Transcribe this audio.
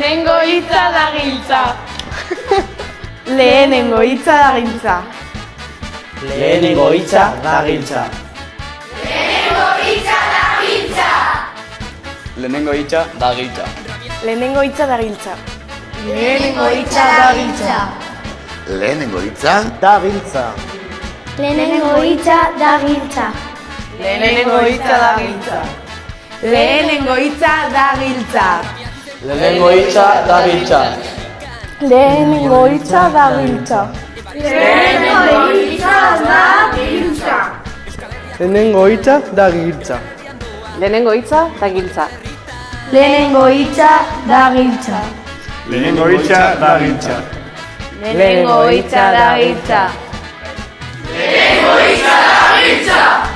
Lehenengo hitza da giltza. Lehenengo hitza da giltza. Lehenengo hitza da giltza. Lehenengo hitza da giltza. Lehenengo hitza da giltza. Lehenengo hitza da giltza. Lehenengo hitza Da giltza. Lehenengo hitza da giltza. Lehenengo hitza da giltza. Lehenengo hitza da giltza. Lehenengo hitza da giltza. Lehenengo hitza da giltza. Lehenengo hitza da giltza. Lehenengo hitza da giltza. Lehenengo hitza da giltza. Lehenengo hitza da giltza. Lehenengo hitza da giltza. Lehenengo hitza da giltza.